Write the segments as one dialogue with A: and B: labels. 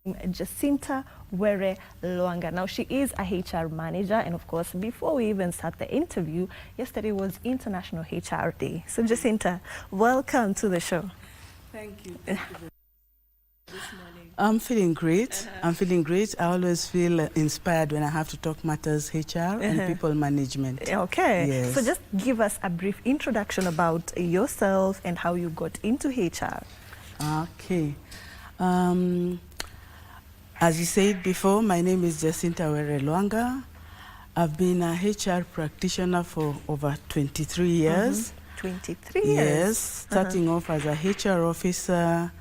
A: Jacinta Lwanga. Now, she is a HR manager, and of course, before we even start the interview, yesterday was International HR Day. So, Jacinta, welcome to the show.
B: Thank you. Thank you this morning. I'm feeling great. I'm feeling great. I always feel inspired when I have to talk matters HR and people management.
A: Okay.
B: Yes.
A: So just give us a brief introduction about yourself and how you got into HR.
B: Okay. As you said before, my name is Jacinta Lwanga. I've been a HR practitioner for over 23 years.
A: 23 years?
B: Yes, starting off as a HR officer,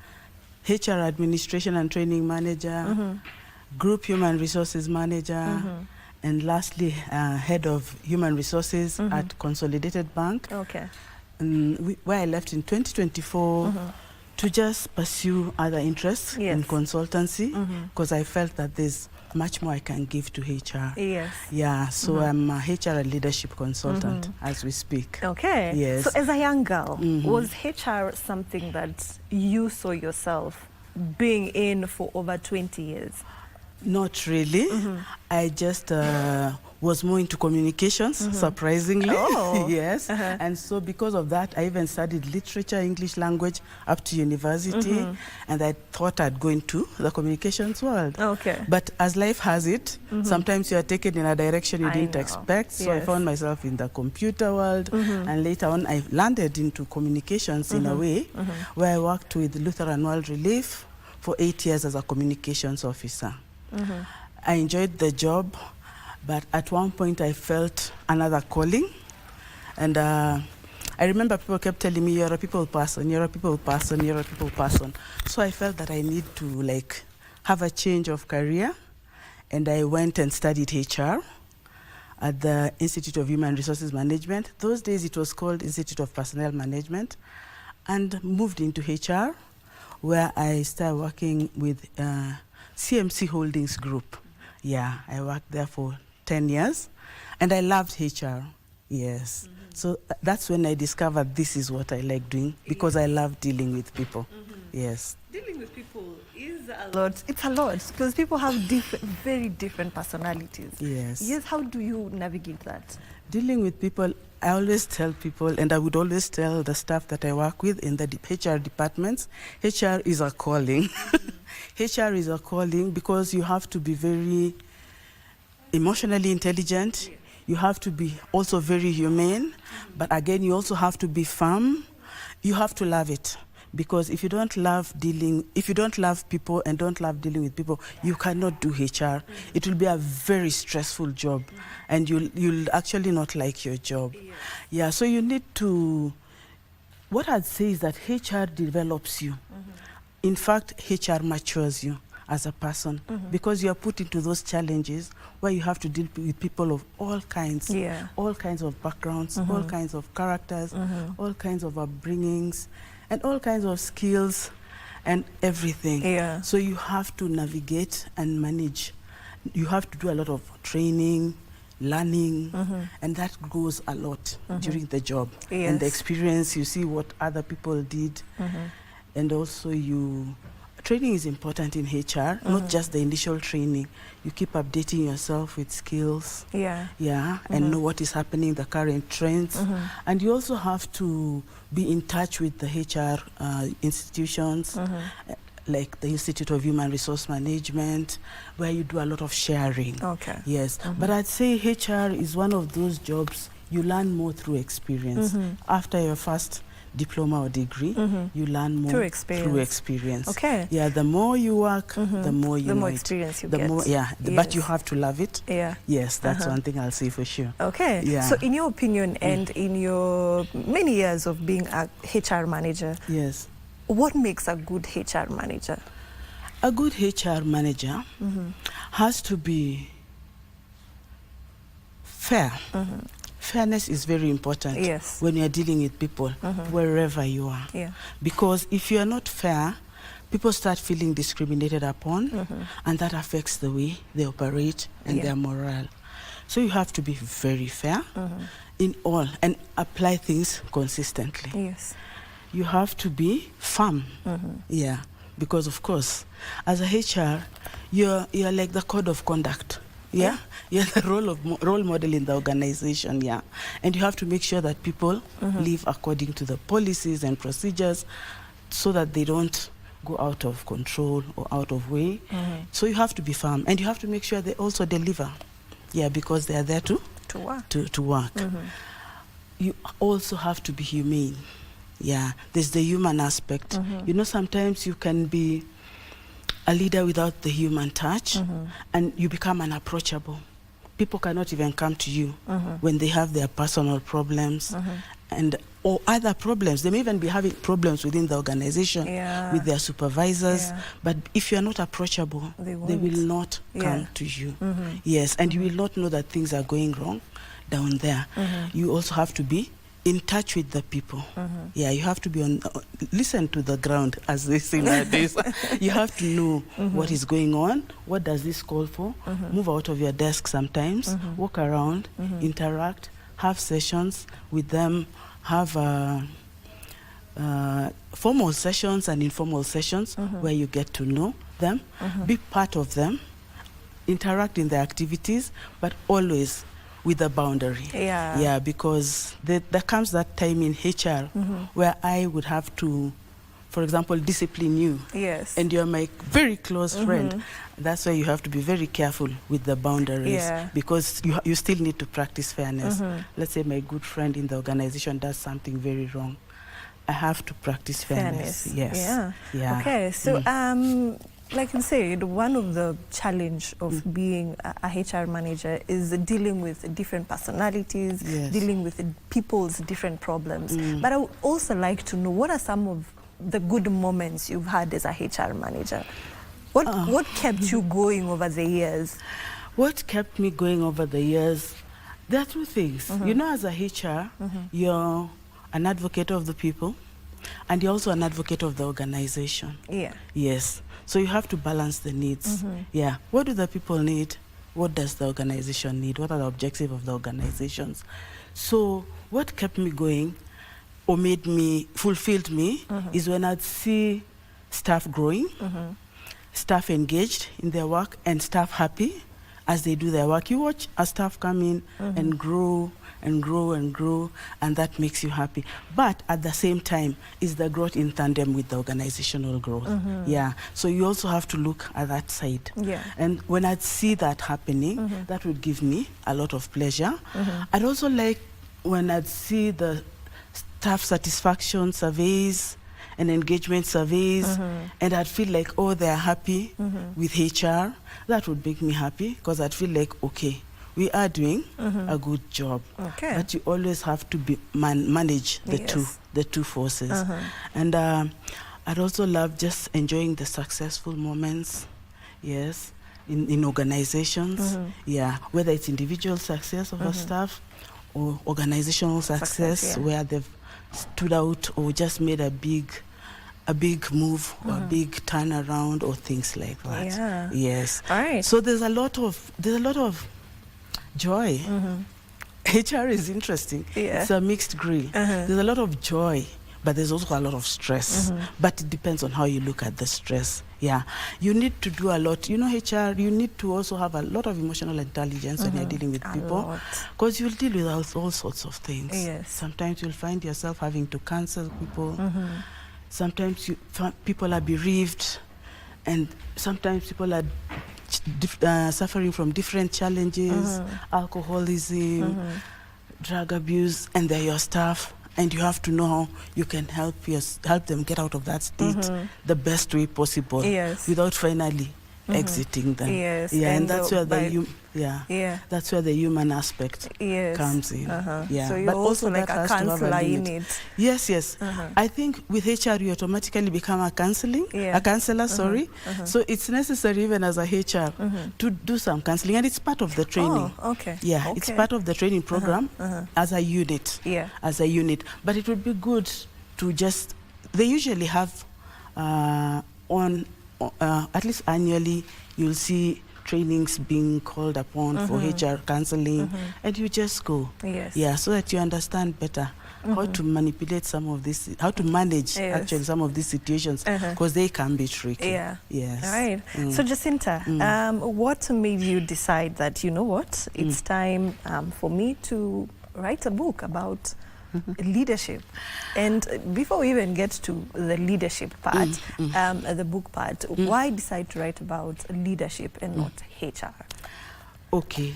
B: HR administration and training manager, group human resources manager, and lastly, head of human resources at Consolidated Bank.
A: Okay.
B: Where I left in 2024 to just pursue other interests in consultancy, because I felt that there's much more I can give to HR.
A: Yes.
B: Yeah, so I'm a HR and leadership consultant as we speak.
A: Okay.
B: Yes.
A: So as a young girl, was HR something that you saw yourself being in for over 20 years?
B: Not really. I just was more into communications, surprisingly.
A: Oh.
B: Yes. And so because of that, I even studied literature, English language up to university. And I thought I'd go into the communications world.
A: Okay.
B: But as life has it, sometimes you are taken in a direction you didn't expect. So I
A: Yes.
B: found myself in the computer world. And later on, I landed into communications in a way where I worked with Lutheran World Relief for 8 years as a communications officer. I enjoyed the job, but at one point I felt another calling. And I remember people kept telling me, you're a people person, you're a people person, you're a people person. So I felt that I need to have a change of career. And I went and studied HR at the Institute of Human Resources Management. Those days it was called Institute of Personnel Management, and moved into HR, where I started working with CMC Holdings Group. Yeah, I worked there for 10 years, and I loved HR, yes. So that's when I discovered this is what I like doing, because I love dealing with people, yes.
A: Dealing with people is a lot. It's a lot, because people have very different personalities.
B: Yes.
A: Yes, how do you navigate that?
B: Dealing with people, I always tell people, and I would always tell the staff that I work with in the HR departments, HR is a calling. HR is a calling because you have to be very emotionally intelligent. You have to be also very humane, but again, you also have to be firm. You have to love it, because if you don't love people and don't love dealing with people, you cannot do HR. It will be a very stressful job, and you'll actually not like your job. Yeah, so you need to, what I'd say is that HR develops you. In fact, HR matures you as a person, because you are put into those challenges where you have to deal with people of all kinds, all kinds of backgrounds, all kinds of characters, all kinds of upbringings, and all kinds of skills and everything.
A: Yeah.
B: So you have to navigate and manage. You have to do a lot of training, learning, and that goes a lot during the job.
A: Yes.
B: And the experience, you see what other people did. And also training is important in HR, not just the initial training. You keep updating yourself with skills. Yeah, and know what is happening, the current trends. And you also have to be in touch with the HR institutions, like the Institute of Human Resource Management, where you do a lot of sharing.
A: Okay.
B: Yes, but I'd say HR is one of those jobs you learn more through experience. After your first diploma or degree, you learn more through experience.
A: Okay.
B: Yeah, the more you work, the more you know.
A: The more
B: it.
A: experience you
B: the
A: get.
B: More, yeah, but you have to love it.
A: Yeah.
B: Yes, that's one thing I'll say for sure.
A: Okay.
B: Yeah.
A: So in your opinion, and in your many years of being a HR manager,
B: yes,
A: what makes a good HR manager?
B: A good HR manager has to be fair. Fairness is very important when you're dealing with people, wherever you are. Because if you're not fair, people start feeling discriminated upon, and that affects the way they operate and their morale. So you have to be very fair in all and apply things consistently.
A: Yes.
B: You have to be firm. Yeah. because of course, as a HR, you're like the code of conduct. Yeah, you're the role model in the organization. Yeah, and you have to make sure that people live according to the policies and procedures, so that they don't go out of control or out of way. So you have to be firm, and you have to make sure they also deliver. Yeah, because they are there to
A: work.
B: To work. You also have to be humane. Yeah, there's the human aspect. You know, sometimes you can be a leader without the human touch, and you become unapproachable. People cannot even come to you when they have their personal problems and or other problems. They may even be having problems within the organization with their supervisors, but if you are not approachable, they will not come to you. Yes, and you will not know that things are going wrong down there. You also have to be in touch with the people. Yeah, you have to be on, listen to the ground, as they say nowadays. You have to know what is going on, what does this call for, move out of your desk sometimes, walk around, interact, have sessions with them, have formal sessions and informal sessions where you get to know them, be part of them, interact in their activities, but always with a boundary. Yeah, because there comes that time in HR where I would have to, for example, discipline you.
A: Yes.
B: And you're my very close friend. That's why you have to be very careful with the boundaries, because you still need to practice fairness. Let's say my good friend in the organization does something very wrong. I have to practice fairness. Yes. Yeah.
A: Okay, so like you said, one of the challenge of being a HR manager is dealing with different personalities, dealing with people's different problems. But I would also like to know, what are some of the good moments you've had as a HR manager? What kept you going over the years?
B: What kept me going over the years? There are two things. You know, as a HR, you're an advocate of the people, and you're also an advocate of the organization. Yeah. Yes. So you have to balance the needs. Yeah. What do the people need? What does the organization need? What are the objectives of the organizations? So what kept me going or fulfilled me is when I'd see staff growing, staff engaged in their work, and staff happy as they do their work. You watch a staff come in and grow and grow and grow, and that makes you happy. But at the same time, is the growth in tandem with the organizational growth. Yeah, so you also have to look at that side. Yeah. And when I'd see that happening, that would give me a lot of pleasure. I'd also like when I'd see the staff satisfaction surveys and engagement surveys, and I'd feel like, oh, they're happy with HR. That would make me happy, because I'd feel like, okay, we are doing a good job. Okay. But you always have to be manage the two forces. And I'd also love just enjoying the successful moments, in organizations. Yeah, whether it's individual success of a staff or organizational success where they've stood out or just made a big move or a big turnaround or things like that. Yeah. Yes. All right. So there's a lot of joy. HR is interesting. It's a mixed grill. There's a lot of joy, but there's also a lot of stress. But it depends on how you look at the stress. Yeah, you need to do a lot. You know, HR, you need to also have a lot of emotional intelligence when you're dealing with people, because you'll deal with all sorts of things. Yes. Sometimes you'll find yourself having to cancel people. Sometimes people are bereaved, and sometimes people are suffering from different challenges, alcoholism, drug abuse, and they're your staff. And you have to know how you can help them get out of that state the best way possible, without finally exiting them. Yes. Yeah, and that's where that's where the human aspect comes in. Yeah. So you're also like a counselor in it. Yes. I think with HR you automatically become a counselor. So it's necessary even as a HR to do some counseling, and it's part of the training. It's part of the training program as a unit. But it would be good to just, they usually have at least annually, you'll see trainings being called upon for HR counseling, and you just go.
A: Yes.
B: Yeah, so that you understand better how to manipulate some of this, how to manage actually some of these situations, because they can be tricky.
A: Yeah.
B: Yes.
A: All right. So Jacinta, what made you decide that, you know what, it's time for me to write a book about leadership? And before we even get to the leadership part, the book part, why decide to write about leadership and not HR?
B: Okay.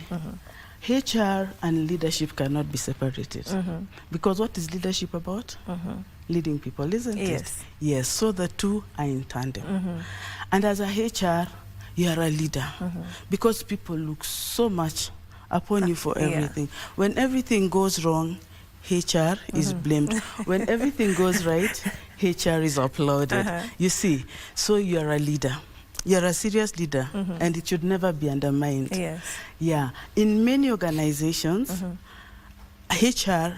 B: HR and leadership cannot be separated. Because what is leadership about? Leading people, isn't it? Yes. So the two are in tandem. And as a HR, you are a leader. Because people look so much upon you for everything. When everything goes wrong, HR is blamed. When everything goes right, HR is applauded. You see, so you are a leader. You're a serious leader, and it should never be undermined.
A: Yes.
B: Yeah. In many organizations, HR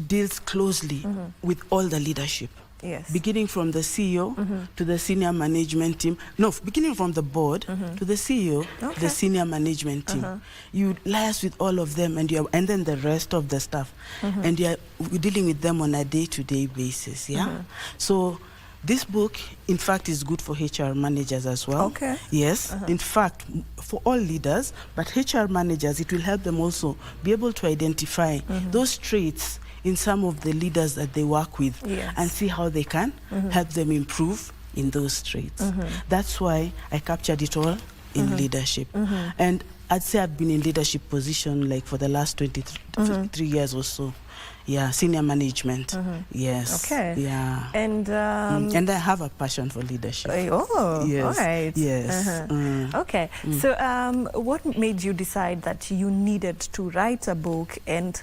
B: deals closely with all the leadership.
A: Yes.
B: Beginning from the CEO to the senior management team. No, beginning from the board to the CEO, the senior management team. You liaise with all of them, and then the rest of the staff, and you're dealing with them on a day-to-day basis. Yeah. So this book, in fact, is good for HR managers as well.
A: Okay.
B: Yes. In fact, for all leaders, but HR managers, it will help them also be able to identify those traits in some of the leaders that they work with, and see how they can help them improve in those traits. That's why I captured it all in leadership. And I'd say I've been in leadership position like for the last 23 years or so. Yeah, senior management. Yes.
A: Okay.
B: Yeah.
A: And
B: I have a passion for leadership.
A: Oh,
B: yes.
A: All right.
B: Yes.
A: Okay. So what made you decide that you needed to write a book and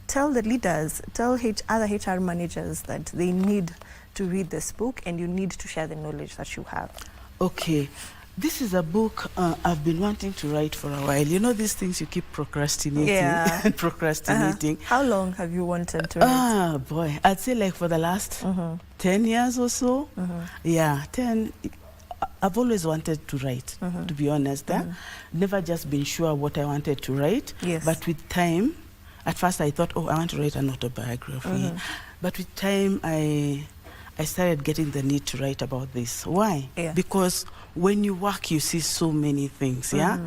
A: tell the leaders, tell other HR managers that they need to read this book and you need to share the knowledge that you have?
B: Okay. This is a book I've been wanting to write for a while. You know these things you keep procrastinating and procrastinating.
A: How long have you wanted to write?
B: Boy, I'd say like for the last 10 years or so. Yeah, 10. I've always wanted to write, to be honest. Never just been sure what I wanted to write.
A: Yes.
B: But with time, at first I thought, oh, I want to write an autobiography. But with time, I started getting the need to write about this. Why? Because when you work, you see so many things, that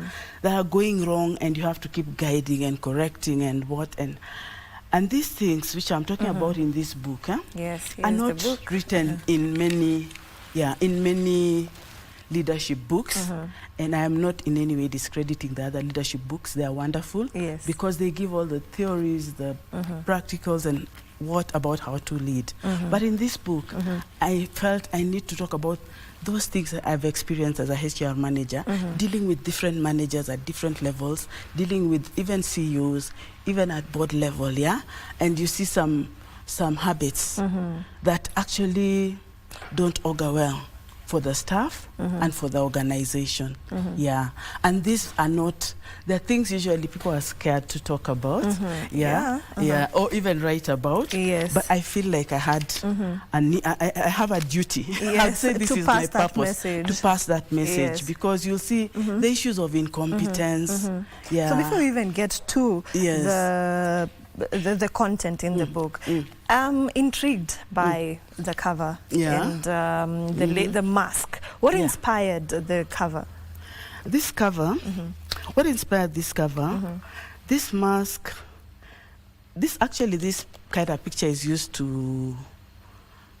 B: are going wrong, and you have to keep guiding and correcting and and these things which I'm talking about in this book, are not written in many, in many leadership books, and I am not in any way discrediting the other leadership books. They are wonderful because they give all the theories, the practicals, and what about how to lead. But in this book, I felt I need to talk about those things that I've experienced as a HR manager, dealing with different managers at different levels, dealing with even CEOs, even at board level, and you see some habits that actually don't augur well for the staff and for the organization. And these are not the things usually people are scared to talk about, or even write about. But I feel like I had I have a duty. I'd say this is my purpose, to pass that message, because you'll see the issues of incompetence.
A: So before we even get to the content in the book, I'm intrigued by the cover and the mask. What inspired the cover?
B: This cover, what inspired this cover? This mask, this kind of picture is used to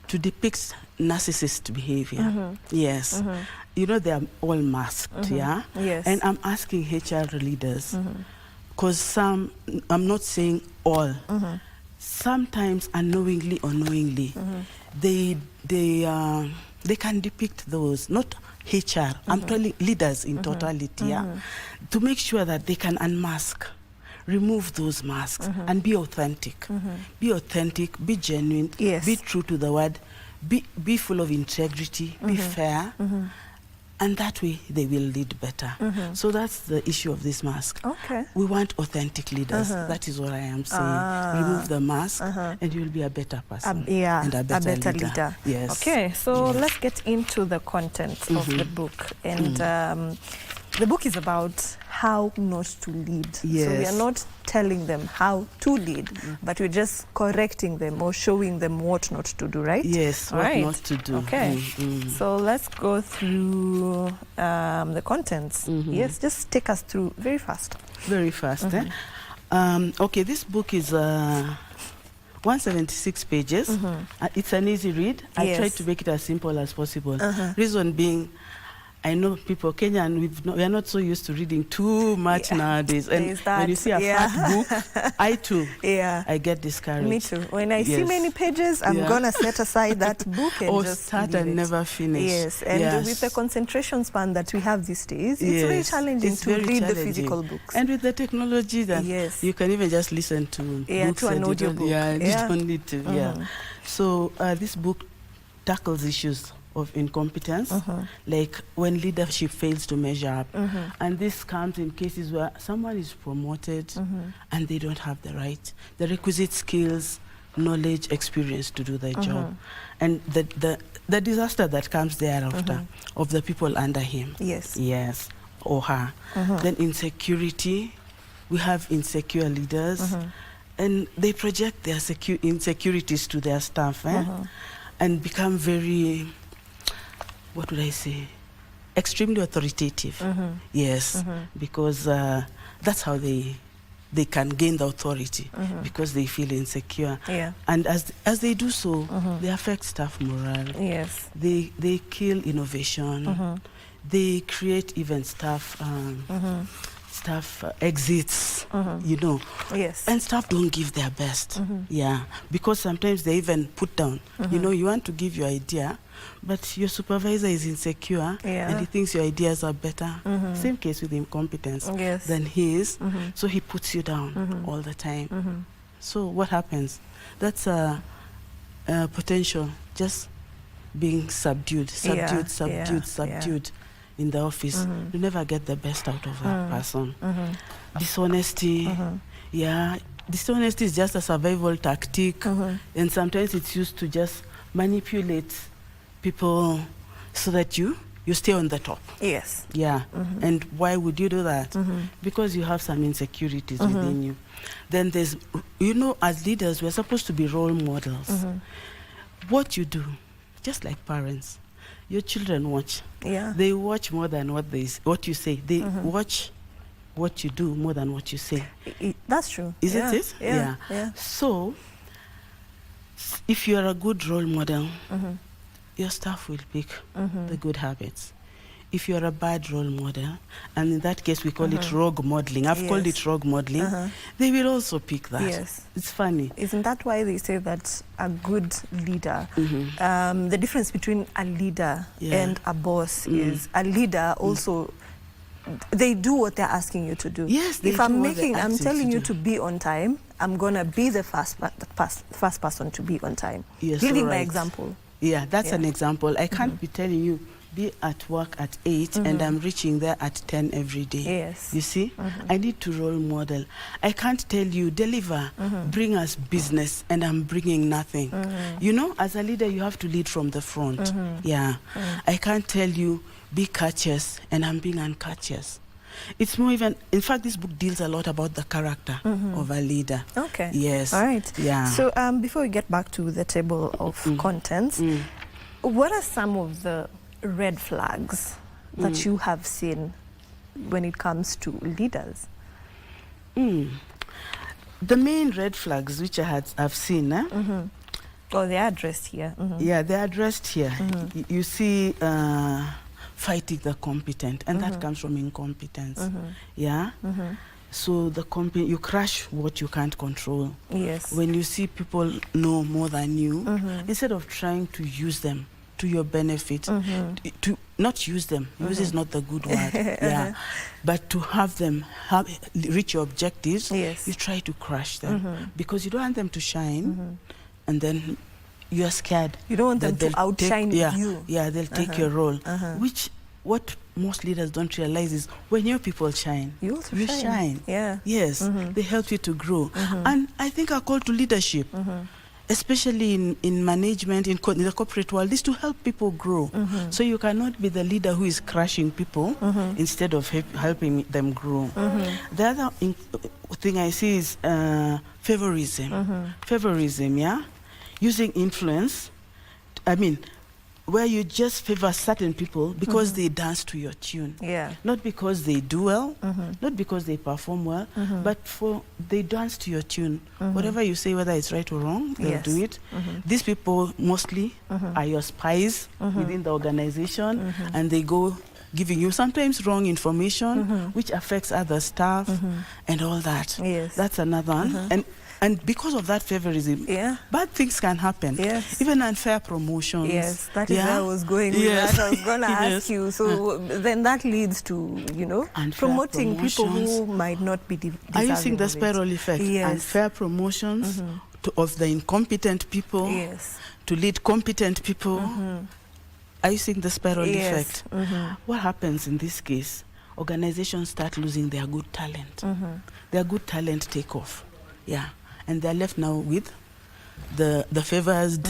B: depict narcissist behavior. Yes. You know, they are all masked, and I'm asking HR leaders, because I'm not saying all, sometimes unknowingly or knowingly, they can depict those, not HR, I'm telling leaders in totality, to make sure that they can unmask, remove those masks, and be authentic. Be authentic, be genuine, be true to the word, be full of integrity, be fair, and that way they will lead better. So that's the issue of this mask. We want authentic leaders. That is what I am saying. Remove the mask and you'll be a better person and a better leader. Yes.
A: Okay, so let's get into the content of the book. And the book is about how not to lead.
B: Yes.
A: So we are not telling them how to lead, but we're just correcting them or showing them what not to do, right?
B: Yes, what not to do.
A: Okay. So let's go through the contents. Yes, just take us through very fast.
B: Very fast. Okay, this book is 176 pages. It's an easy read. I tried to make it as simple as possible. Reason being, I know people, Kenyan, we are not so used to reading too much nowadays. And when you see a fat book, I too, I get discouraged.
A: Me too. When I see many pages, I'm going to set aside that book and
B: or
A: just
B: start and never finish.
A: Yes, and with the concentration span that we have these days, it's very challenging to read the physical books.
B: And with the technology that you can even just listen to books
A: to an audiobook.
B: You don't need to. So this book tackles issues of incompetence, like when leadership fails to measure up. And this comes in cases where someone is promoted and they don't have the requisite skills, knowledge, experience to do their job. And the disaster that comes thereafter of the people under him. Yes, or her. Then insecurity, we have insecure leaders, and they project their insecurities to their staff and become very, what would I say, extremely authoritative. Yes, because that's how they can gain the authority, because they feel insecure. And as they do so, they affect staff morale. They kill innovation. They create even staff exits, you know. And staff don't give their best. Because sometimes they even put down, you know, you want to give your idea, but your supervisor is insecure and he thinks your ideas are better. Same case with incompetence than his, so he puts you down all the time. So what happens? That's a potential just being subdued in the office. You never get the best out of that person. Dishonesty, dishonesty is just a survival tactic, and sometimes it's used to just manipulate people so that you stay on the top. And why would you do that? Because you have some insecurities within you. Then there's, you know, as leaders, we're supposed to be role models. What you do, just like parents, your children watch. They watch more than what you say. They watch what you do more than what you say.
A: That's true.
B: Isn't it? So, if you are a good role model, your staff will pick the good habits. If you're a bad role model, and in that case we call it rogue modeling, I've called it rogue modeling, they will also pick that. It's funny.
A: Isn't that why they say that a good leader, the difference between a leader and a boss is a leader also, they do what they're asking you to do. If I'm telling you to be on time, I'm gonna be the first person to be on time. Giving my example.
B: That's an example. I can't be telling you, be at work at 8 and I'm reaching there at 10 every day. You see? I need to role model. I can't tell you, deliver, bring us business, and I'm bringing nothing. You know, as a leader, you have to lead from the front. I can't tell you, be courteous, and I'm being uncourteous. It's more even, in fact, this book deals a lot about the character of a leader. Yes.
A: All right. So before we get back to the table of contents, what are some of the red flags that you have seen when it comes to leaders?
B: The main red flags which I've seen,
A: Oh, they're addressed here.
B: They're addressed here. You see fighting the competent, and that comes from incompetence. So you crush what you can't control. When you see people know more than you, instead of trying to use them to your benefit, to not use them, use is not the good word, but to have them reach your objectives, you try to crush them because you don't want them to shine, and then you are scared.
A: You don't want them to outshine you.
B: They'll take your role, which what most leaders don't realize is when your people shine,
A: you also
B: shine.
A: Yeah.
B: Yes, they help you to grow. And I think our call to leadership, especially in management, in the corporate world, is to help people grow. So you cannot be the leader who is crushing people instead of helping them grow. The other thing I see is favorism. Favorism, yeah? Using influence. I mean, where you just favor certain people because they dance to your tune.
A: Yeah.
B: Not because they do well, not because they perform well, but they dance to your tune. Whatever you say, whether it's right or wrong, they'll do it. These people mostly are your spies within the organization, and they go giving you sometimes wrong information, which affects other staff and all that.
A: Yes.
B: That's another one. And because of that favorism, bad things can happen.
A: Yes.
B: Even unfair promotions.
A: Yes, that is where I was going with that. I was going to ask you. So then that leads to, you know,
B: unfair
A: promoting people who might not be deserving.
B: Are you seeing the spiral effect?
A: Yes.
B: Unfair promotions of the incompetent people to lead competent people. Are you seeing the spiral effect? What happens in this case? Organizations start losing their good talent. Their good talent take off. Yeah. And they're left now with the favored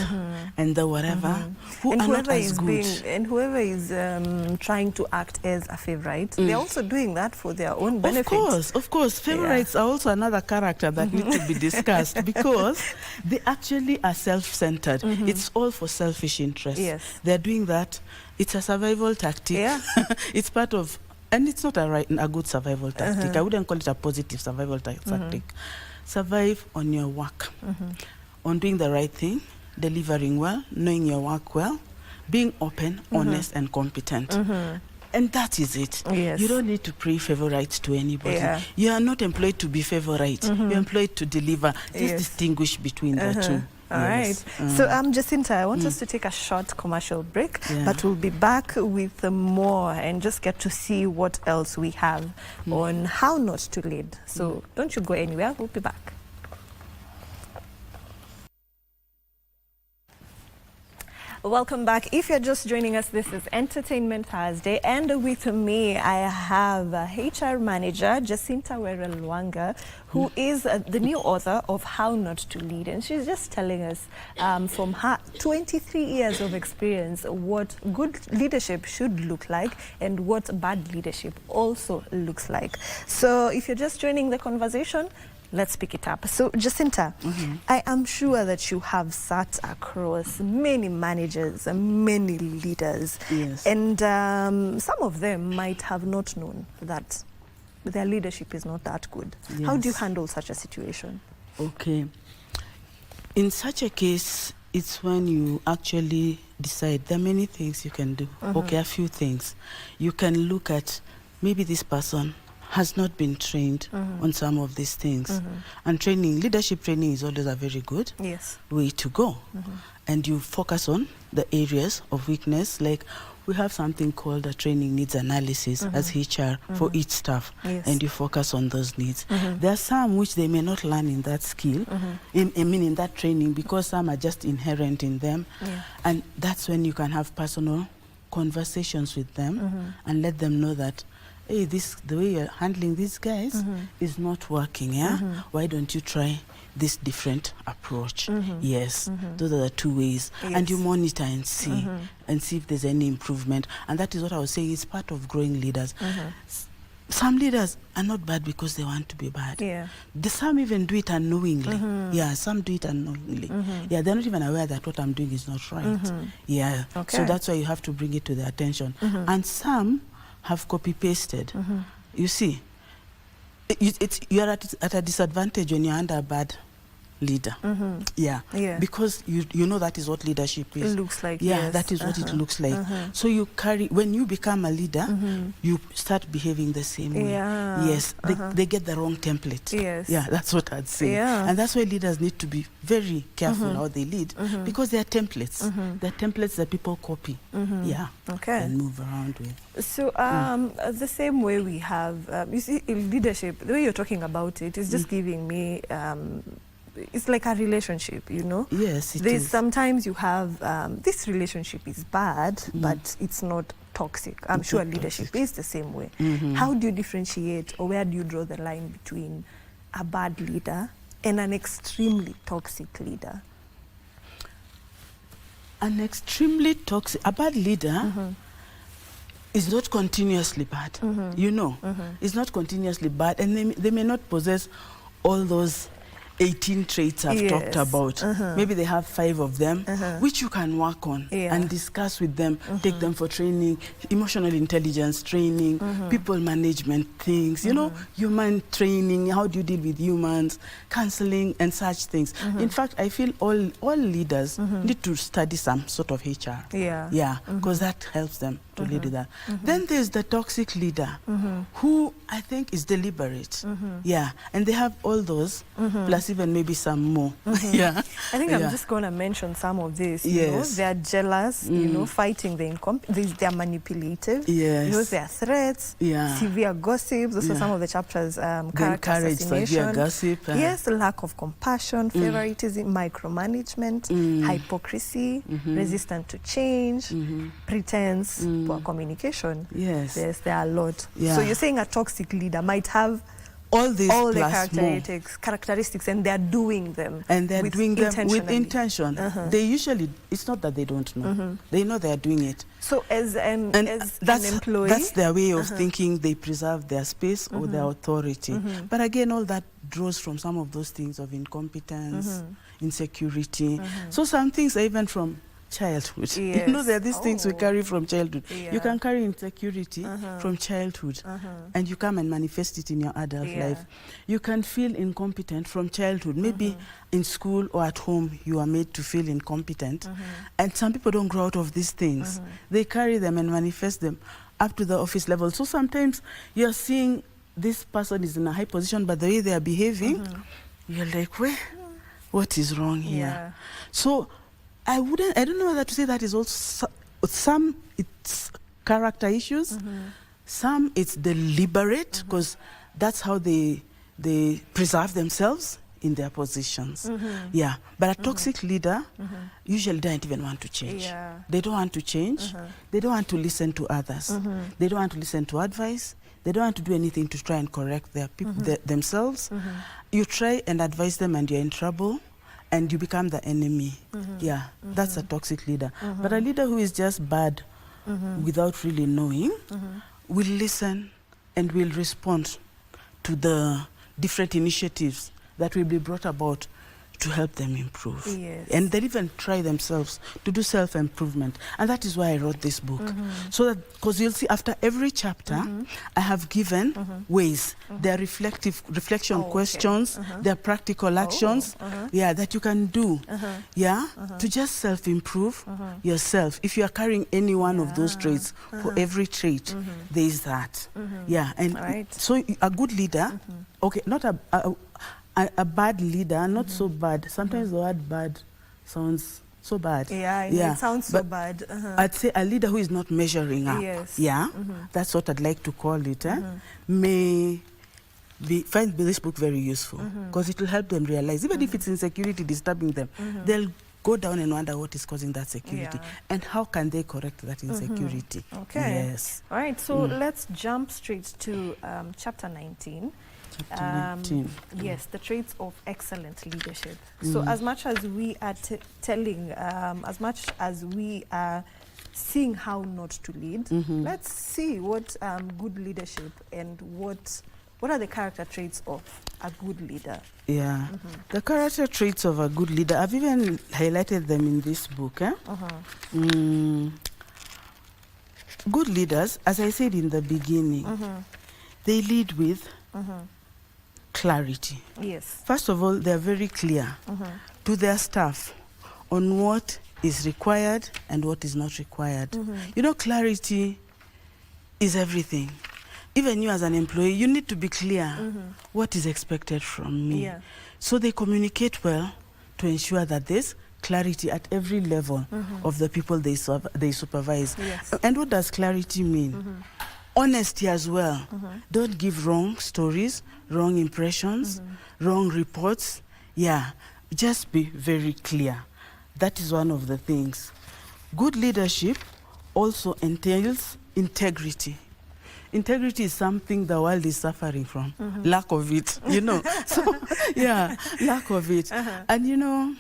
B: and the whatever who
A: and
B: are not as good.
A: And whoever is trying to act as a favorite, they're also doing that for their own benefit.
B: Of course. Favorites are also another character that need to be discussed because they actually are self-centered. It's all for selfish interest.
A: Yes.
B: They're doing that. It's a survival tactic. Yeah. It's part of, and it's not a good survival tactic. I wouldn't call it a positive survival tactic. Survive on your work, on doing the right thing, delivering well, knowing your work well, being open, honest, and competent. And that is it.
A: Yes.
B: You don't need to pray favorites to anybody. You are not employed to be favorite. You're employed to deliver. Just distinguish between the two.
A: All right. So, Jacinta, I want us to take a short commercial break, but we'll be back with more and just get to see what else we have on how not to lead. So, don't you go anywhere. We'll be back. Welcome back. If you're just joining us, this is Entertainment Thursday, and with me I have HR manager Jacinta Lwanga, who is the new author of How Not to Lead, and she's just telling us from her 23 years of experience what good leadership should look like and what bad leadership also looks like. So if you're just joining the conversation, let's pick it up. So, Jacinta, I am sure that you have sat across many managers and many leaders.
B: Yes.
A: And some of them might have not known that their leadership is not that good.
B: Yes.
A: How do you handle such a situation?
B: Okay. In such a case, it's when you actually decide there are many things you can do. Okay, a few things. You can look at maybe this person has not been trained on some of these things. And leadership training is always a very good way to go. And you focus on the areas of weakness, like we have something called a training needs analysis as HR for each staff, and you focus on those needs. There are some which they may not learn in that skill, in that training, because some are just inherent in them. And that's when you can have personal conversations with them and let them know that, hey, the way you're handling these guys is not working, Why don't you try this different approach? Yes, those are the two ways. And you monitor and see, if there's any improvement. And that is what I was saying, it's part of growing leaders. Some leaders are not bad because they want to be bad. Some even do it unknowingly. Some do it unknowingly. They're not even aware that what I'm doing is not right. So that's why you have to bring it to their attention. And some have copy-pasted. You see, you're at a disadvantage when you're under a bad leader. Because you know that is what leadership is.
A: It looks like,
B: that is what it looks like. So you carry, when you become a leader, you start behaving the same way. They get the wrong template. That's what I'd say. And that's why leaders need to be very careful how they lead, because they are templates. They're templates that people copy. And move around with.
A: So the same way we have, you see, leadership, the way you're talking about it is just giving me it's like a relationship, you know?
B: Yes, it is.
A: Sometimes you have, this relationship is bad, but it's not toxic. I'm sure leadership is the same way. How do you differentiate, or where do you draw the line between a bad leader and an extremely toxic leader?
B: An extremely toxic, a bad leader is not continuously bad, you know. It's not continuously bad, and they may not possess all those 18 traits I've talked about. Maybe they have 5 of them, which you can work on and discuss with them, take them for training, emotional intelligence training, people management things, you know, human training, how do you deal with humans, counseling and such things. In fact, I feel all leaders need to study some sort of HR. Because that helps them to lead with that. Then there's the toxic leader who I think is deliberate. And they have all those, plus even maybe some more. I
A: think I'm just going to mention some of this. You know, they're jealous, you know, fighting they're manipulative. You know, there are threats, severe gossips. Those are some of the chapters. Character assassination.
B: Severe gossip.
A: Yes, lack of compassion, favoritism, micromanagement, hypocrisy, resistant to change, pretense, poor communication. Yes, there are a lot. So you're saying a toxic leader might have all the characteristics, and they're doing them.
B: And they're doing them with intention. They usually, it's not that they don't know. They know they're doing it.
A: So as an employee,
B: that's their way of thinking. They preserve their space or their authority. But again, all that draws from some of those things of incompetence, insecurity. So some things are even from childhood. You know, there are these things we carry from childhood. You can carry insecurity from childhood and you come and manifest it in your adult life. You can feel incompetent from childhood. Maybe in school or at home you are made to feel incompetent. And some people don't grow out of these things. They carry them and manifest them up to the office level. So sometimes you're seeing this person is in a high position, but the way they are behaving, you're like, what is wrong here? So I don't know whether to say that is also some it's character issues, some it's deliberate, because that's how they preserve themselves in their positions. But a toxic leader usually doesn't even want to change. They don't want to change. They don't want to listen to others. They don't want to listen to advice. They don't want to do anything to try and correct their themselves. You try and advise them and you're in trouble, and you become the enemy. That's a toxic leader. But a leader who is just bad without really knowing will listen and will respond to the different initiatives that will be brought about to help them improve. And they even try themselves to do self-improvement. And that is why I wrote this book. So that, because you'll see after every chapter, I have given ways. There are reflection questions, there are practical actions, that you can do, to just self-improve yourself. If you are carrying any one of those traits, for every trait, there is that. And so a good leader, not a bad leader, not so bad. Sometimes the word bad sounds so bad.
A: It sounds so bad.
B: I'd say a leader who is not measuring up. That's what I'd like to call it. May find this book very useful, because it will help them realize, even if it's insecurity disturbing them, they'll go down and wonder what is causing that security and how can they correct that insecurity. All
A: right, so let's jump straight to chapter 19. Yes, the traits of excellent leadership. So as much as we are telling, as much as we are seeing how not to lead, let's see what good leadership and what are the character traits of a good leader.
B: The character traits of a good leader, I've even highlighted them in this book. Good leaders, as I said in the beginning, they lead with clarity. First of all, they're very clear to their staff on what is required and what is not required. You know, clarity is everything. Even you as an employee, you need to be clear what is expected from me. So they communicate well to ensure that there's clarity at every level of the people they supervise. And what does clarity mean? Honesty as well. Don't give wrong stories, wrong impressions, wrong reports. Just be very clear. That is one of the things. Good leadership also entails integrity. Integrity is something the world is suffering from. Lack of it, you know. So, lack of it. And you know,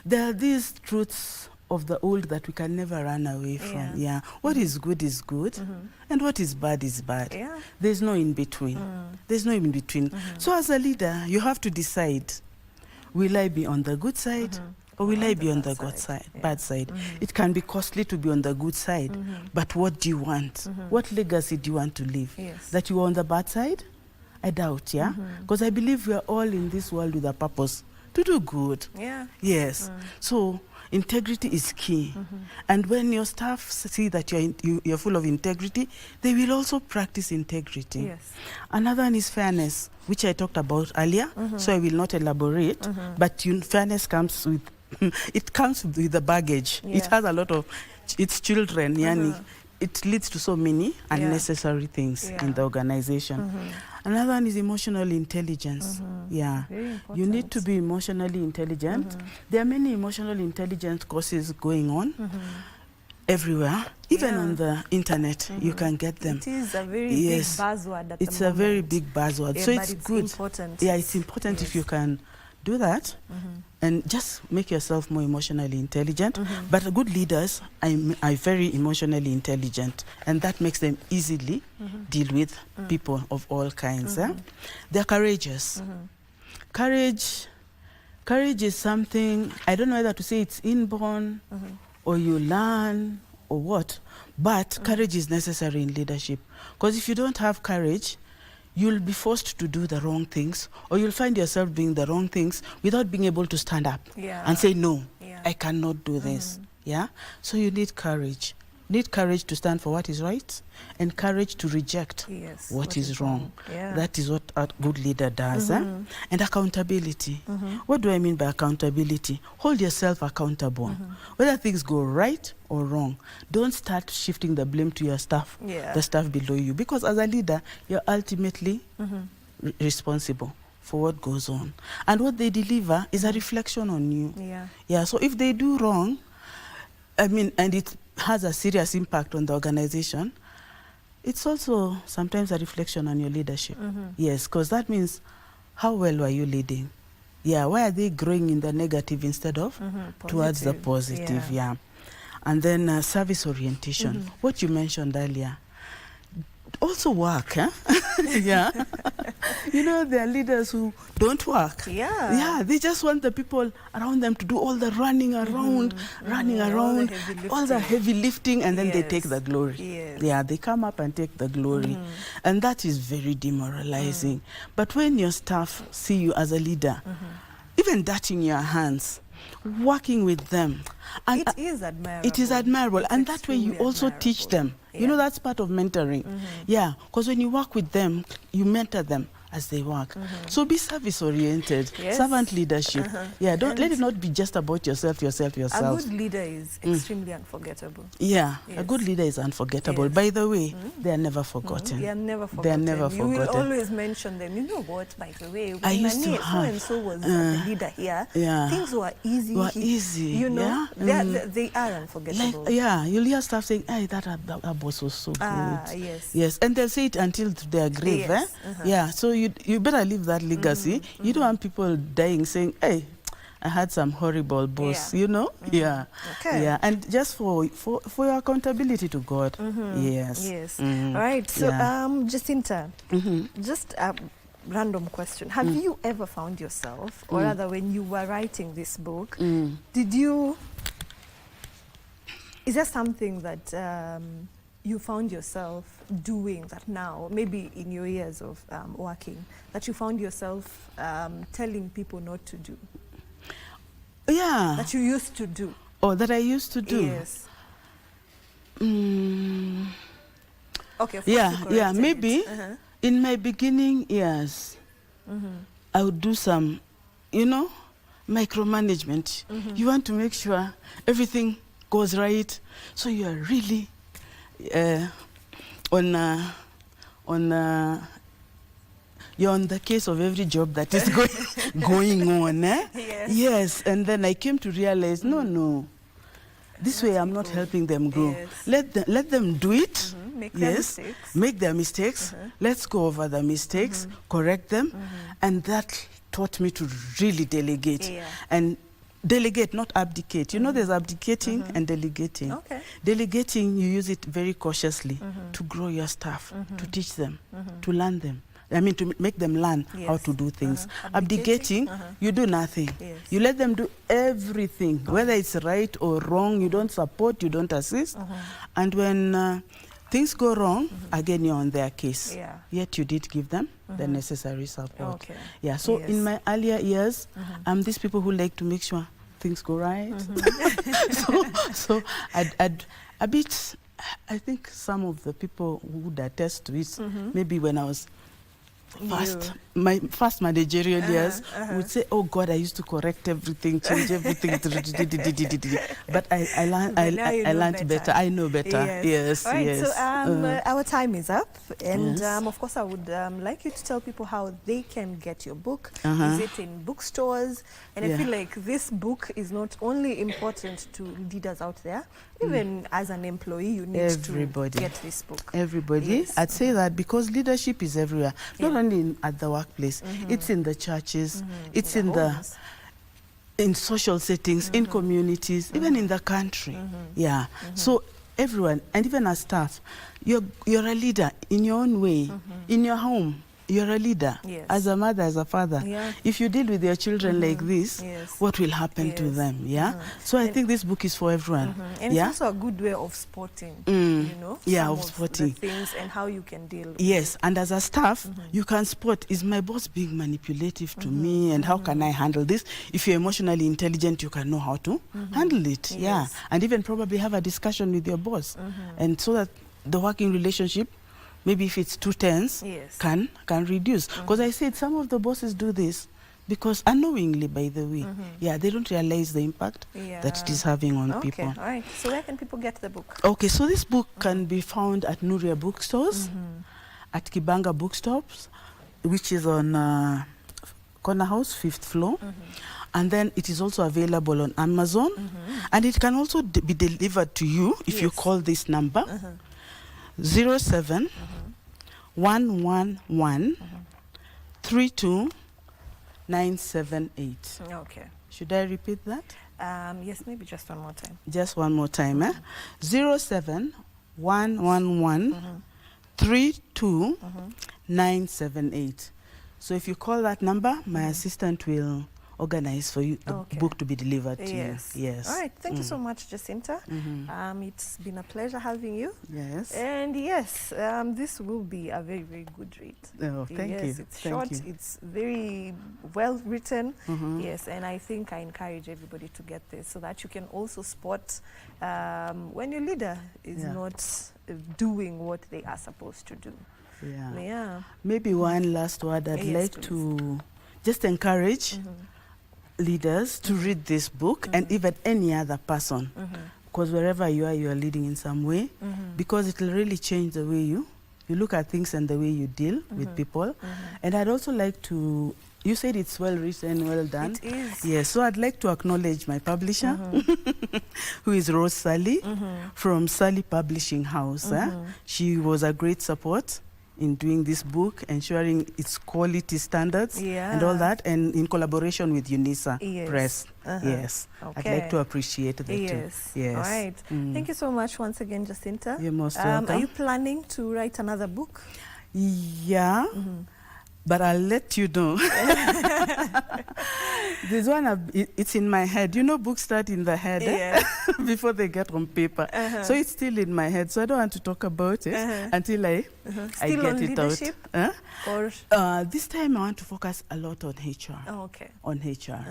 B: there are these truths of the old that we can never run away from. Yeah. What is good, and what is bad is bad.
A: Yeah.
B: There's no in between. There's no in between. So as a leader, you have to decide, will I be on the good side or will I be on the bad side? It can be costly to be on the good side, but what do you want? What legacy do you want to leave?
A: Yes.
B: That you are on the bad side? I doubt, yeah? Because I believe we are all in this world with a purpose to do good.
A: Yeah.
B: Yes. So integrity is key. And when your staff see that you're full of integrity, they will also practice integrity.
A: Yes.
B: Another one is fairness, which I talked about earlier, so I will not elaborate. But fairness comes with, it comes with the baggage.
A: Yeah.
B: It has a lot of, its children, yani. It leads to so many unnecessary things in the organization. Another one is emotional intelligence. Yeah, you need to be emotionally intelligent. There are many emotional intelligence courses going on everywhere, even on the internet. You can get them.
A: It is a very big buzzword at
B: It's
A: the moment.
B: a very big buzzword, so it's good.
A: Important.
B: Yeah, it's important if you can do that and just make yourself more emotionally intelligent. But good leaders are very emotionally intelligent, and that makes them easily deal with people of all kinds. They're courageous. Courage is something, I don't know whether to say it's inborn or you learn or what, but courage is necessary in leadership. Because if you don't have courage, you'll be forced to do the wrong things, or you'll find yourself doing the wrong things without being able to stand up and say, no, I cannot do this. Yeah. So you need courage. You need courage to stand for what is right and courage to reject what is wrong. That is what a good leader does. And accountability. What do I mean by accountability? Hold yourself accountable. Whether things go right or wrong, don't start shifting the blame to your staff, the staff below you, because as a leader, you're ultimately responsible for what goes on. And what they deliver is a reflection on you. Yeah. So if they do wrong, I mean, and it has a serious impact on the organization, it's also sometimes a reflection on your leadership. Yes, because that means how well were you leading? Yeah, why are they growing in the negative instead of towards the positive? Yeah. And then service orientation, what you mentioned earlier. Also work, yeah. You know, there are leaders who don't work. Yeah, they just want the people around them to do all the running around, all the heavy lifting, and then they take the glory. Yeah, they come up and take the glory. And that is very demoralizing. But when your staff see you as a leader, even touching your hands, working with them, and
A: it is admirable.
B: It is admirable, and that way you also teach them. You know, that's part of mentoring. Yeah, because when you work with them, you mentor them as they work. So be service-oriented, servant leadership. Yeah, don't let it not be just about yourself.
A: A good leader is extremely unforgettable.
B: Yeah, a good leader is unforgettable. By the way, they are never forgotten.
A: They are never forgotten.
B: They are never forgotten.
A: You will always mention them. You know what, by the way, when
B: I used to have,
A: so-and-so was the leader here, things were easy. You know, they are unforgettable.
B: Like, you'll hear staff saying, hey, that boss was so good. Yes, and they'll say it until their grave. Yeah, so you better leave that legacy. You don't want people dying saying, hey, I had some horrible boss, you know? Yeah. Yeah, and just for your accountability to God. Yes.
A: All right, so Jacinta, just a random question. Have you ever found yourself, or rather when you were writing this book, is there something that you found yourself doing that now, maybe in your years of working, that you found yourself telling people not to do?
B: Yeah.
A: That you used to do?
B: Oh, that I used to do?
A: Yes. Okay.
B: Yeah, maybe in my beginning years, I would do some, you know, micromanagement. You want to make sure everything goes right, so you are really you're on the case of every job that is going on. Yes, and then I came to realize, no, this way I'm not helping them grow. Let them do it. Make their mistakes. Let's go over the mistakes, correct them, and that taught me to really delegate and delegate, not abdicate. You know, there's abdicating and delegating.
A: Okay.
B: Delegating, you use it very cautiously to grow your staff, to teach them, to learn them. I mean, to make them learn how to do things. Abdicating, you do nothing.
A: Yes.
B: You let them do everything, whether it's right or wrong. You don't support, you don't assist. And when things go wrong, again, you're on their case.
A: Yeah.
B: Yet you did give them the necessary support.
A: Okay.
B: Yeah, so in my earlier years, I'm these people who like to make sure things go right. so I'd a bit, I think some of the people who would attest to it, maybe when I was my first managerial years, would say, oh God, I used to correct everything, change everything. But I learned better. I know better. Yes.
A: All right,
B: yes.
A: so our time is up. And of course, I would like you to tell people how they can get your book. Is it in bookstores? And I feel like this book is not only important to leaders out there, even as an employee, you need to get this book.
B: Everybody.
A: Yes.
B: I'd say that because leadership is everywhere, not only at the workplace, it's in the churches, it's in in social settings, in communities, even in the country. Yeah. So everyone, and even as staff, you're a leader in your own way, in your home. You're a leader, as a mother, as a father. If you deal with your children like this, what will happen to them? Yeah. So I think this book is for everyone.
A: And it's also a good way of spotting, you know, some
B: of spotting
A: the things and how you can deal with
B: it. And as a staff, you can spot, is my boss being manipulative to me, and how can I handle this? If you're emotionally intelligent, you can know how to handle it. Yeah. And even probably have a discussion with your boss, and so that the working relationship, maybe if it's too tense, can reduce. Because I said some of the bosses do this because unknowingly, by the way, they don't realize the impact that it is having on people.
A: All right. So where can people get the book?
B: Okay, so this book can be found at Nuria bookstores, at Kibanga bookstops, which is on Corner House, 5th floor. And then it is also available on Amazon. And it can also be delivered to you if you call this number. 07 111 32978.
A: Okay.
B: Should I repeat that?
A: Yes, maybe just one more time.
B: Just one more time. 07 111 32978. So if you call that number, my assistant will organize for you the book to be delivered to you. Yes.
A: All right. Thank you so much, Jacinta. It's been a pleasure having you.
B: Yes.
A: And yes, this will be a very, very good read.
B: Oh, thank you.
A: Yes, it's short. It's very well written. Yes, and I think I encourage everybody to get this so that you can also spot when your leader is not doing what they are supposed to do. Yeah.
B: Maybe one last word. I'd like to just encourage leaders to read this book, and even any other person, because wherever you are leading in some way, because it will really change the way you look at things and the way you deal with people. And I'd also like to, you said it's well written, well done.
A: It is.
B: Yes, so I'd like to acknowledge my publisher, who is Rose Sally from Sally Publishing House. She was a great support in doing this book, ensuring its quality standards and all that, and in collaboration with UNISA Press. Yes. I'd like to appreciate that too. Yes.
A: All right. Thank you so much once again, Jacinta.
B: You're most welcome.
A: Are you planning to write another book?
B: Yeah. But I'll let you know. This one, it's in my head. You know, books start in the head before they get on paper. So it's still in my head. So I don't want to talk about it until I get it out.
A: Or
B: this time I want to focus a lot on HR.
A: Oh, okay.
B: On HR,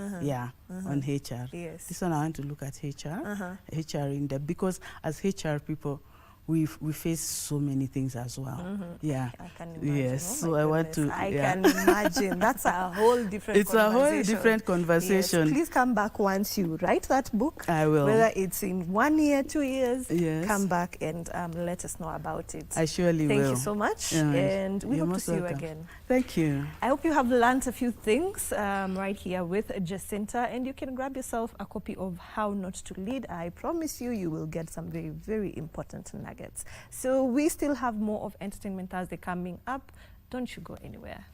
B: on HR.
A: Yes.
B: This one I want to look at HR, HR in depth, because as HR people, we face so many things as well. Yeah.
A: I can imagine.
B: Yes. So I want to.
A: I can imagine. That's a whole different
B: It's a whole different conversation.
A: Yes. Please come back once you write that book.
B: I will.
A: Whether it's in 1 year, 2 years, come back and let us know about it.
B: I surely will.
A: Thank you so much. And we hope to see you again.
B: Thank you.
A: I hope you have learned a few things right here with Jacinta, and you can grab yourself a copy of How Not to Lead. I promise you, you will get some very, very important nuggets. So we still have more of Entertainment Thursday coming up. Don't you go anywhere.